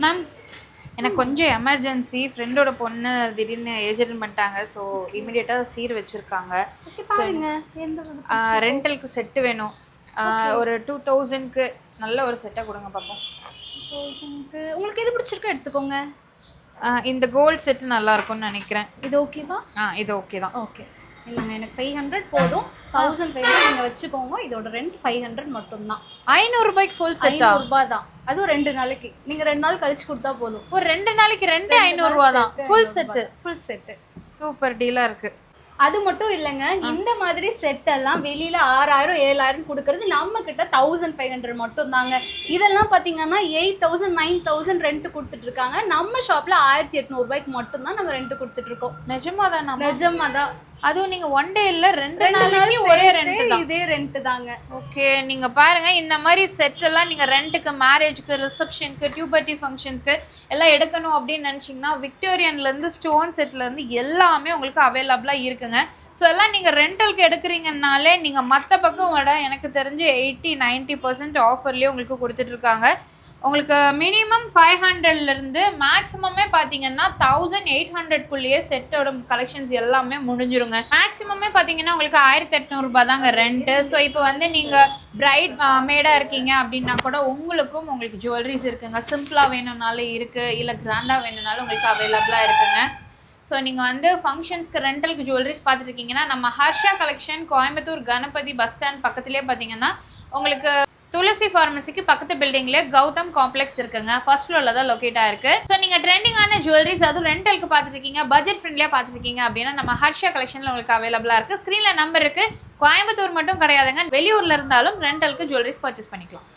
Ma'am எனக்கு கொஞ்சம் emergency, ஃப்ரெண்டோட பொண்ணு திடீர்னு ஏஜ் அட்டன் பண்ணிட்டாங்க. ஸோ இமீடியட்டாக சீர் வச்சுருக்காங்க. ஸோ ரெண்டலுக்கு செட்டு வேணும். ஒரு 2000க்கு நல்ல ஒரு செட்டாக கொடுங்க பார்ப்போம். 2000க்கு உங்களுக்கு எது பிடிச்சிருக்கோ எடுத்துக்கோங்க. இந்த கோல்ட் செட்டு நல்லா இருக்கும்னு நினைக்கிறேன். இது ஓகேவா? இது ஓகே தான். ஓகே, இல்லைங்க எனக்கு 500 போதும். 1500 நீங்கள் வச்சுக்கோங்க. இதோட ரெண்ட் 500 மட்டும்தான். 500 ரூபாய்க்கு ஃபுல் செட்டா? 500 ரூபாய் தான். அதுவும் 2 நாளைக்கு. நீங்கள் 2 நாள் கழிச்சு கொடுத்தா போதும். ஒரு 2 நாளைக்கு 500 ரூபா தான் full set. Full set super டீலாக இருக்குது. அது மட்டும் இல்லைங்க, இந்த மாதிரி செட் எல்லாம் வெளியில 6000 7000 கொடுக்கறது நம்ம கிட்ட 1500 மட்டும் தாங்க. இதெல்லாம் பாத்தீங்கன்னா 8000 9000 ரெண்ட் கொடுத்துட்டு இருக்காங்க. நம்ம ஷாப்ல 1800 ரூபாய்க்கு மட்டும் தான் நம்ம ரெண்ட் கொடுத்துட்டு இருக்கோம். நிஜமாதான்? நிஜமாதான். அதுவும் நீங்க ஒன் டே இல்ல 2 நாளைக்கு ஒரே ரெண்ட் தான். இதே ரெண்ட் தாங்க. ஓகே, நீங்க பாருங்க இந்த மாதிரி செட் எல்லாம் நீங்க ரெண்ட்டுக்கு, மேரேஜ்க்கு, ரிசப்ஷனுக்கு, டியூபர்ட்டி ஃபங்க்ஷனுக்கு எல்லாம் எடுக்கணும் அப்படின்னு நினைச்சீங்கன்னா விக்டோரியன்ல இருந்து ஸ்டோன் செட்ல இருந்து எல்லாமே உங்களுக்கு அவைலபிளா இருக்குங்க. ஸோ எல்லாம் நீங்கள் ரெண்டலுக்கு எடுக்கிறீங்கனாலே நீங்கள் மற்ற பக்கம் விட எனக்கு தெரிஞ்சு 80-90% ஆஃபர்லேயே உங்களுக்கு கொடுத்துட்ருக்காங்க. உங்களுக்கு மினிமம் 500லேருந்து மேக்ஸிமமே பார்த்தீங்கன்னா 1800க்குள்ளேயே செட்டோட கலெக்ஷன்ஸ் எல்லாமே முடிஞ்சிருங்க. மேக்ஸிமமே பார்த்தீங்கன்னா உங்களுக்கு 1800 ரூபாய் தாங்க ரெண்ட்டு. ஸோ இப்போ வந்து நீங்கள் பிரைட் மேடாக இருக்கீங்க அப்படின்னா கூட உங்களுக்கு ஜுவல்லரிஸ் இருக்குங்க. சிம்பிளாக வேணும்னாலும் இருக்குது, இல்லை கிராண்டாக வேணும்னாலும் உங்களுக்கு அவைலபிளாக இருக்குங்க. ஸோ நீங்கள் வந்து ஃபங்க்ஷன்ஸ்க்கு ரெண்டலுக்கு ஜுவல்லரிஸ் பார்த்துருக்கீங்கன்னா நம்ம Harsha collection Coimbatore Ganapathi bus stand பக்கத்துலேயே பார்த்தீங்கன்னா உங்களுக்கு துளசி ஃபார்மசிக்கு பக்கத்து பில்டிங்லேயே கௌதம் காம்ப்ளெக்ஸ் இருக்குங்க. ஃபர்ஸ்ட் ஃப்ளோரில் தான் லொக்கேட் ஆயிருக்கு. ஸோ நீங்கள் ட்ரெண்டிங்கான ஜுவல்லரிஸ் அதுவும் ரெண்டலுக்கு பார்த்துருக்கீங்க, பட்ஜெட் ஃப்ரெண்ட்லியாக பார்த்துருக்கீங்க அப்படின்னா நம்ம ஹர்ஷா கலெக்ஷனில் உங்களுக்கு அவைலபிளாக இருக்குது. ஸ்க்ரீனில் நம்பர் இருக்குது. கோயம்புத்தூர் மட்டும் கிடையாதுங்க, வெளியூரில் இருந்தாலும் ரெண்டலுக்கு ஜுவல்லரிஸ் பர்ச்சேஸ் பண்ணிக்கலாம்.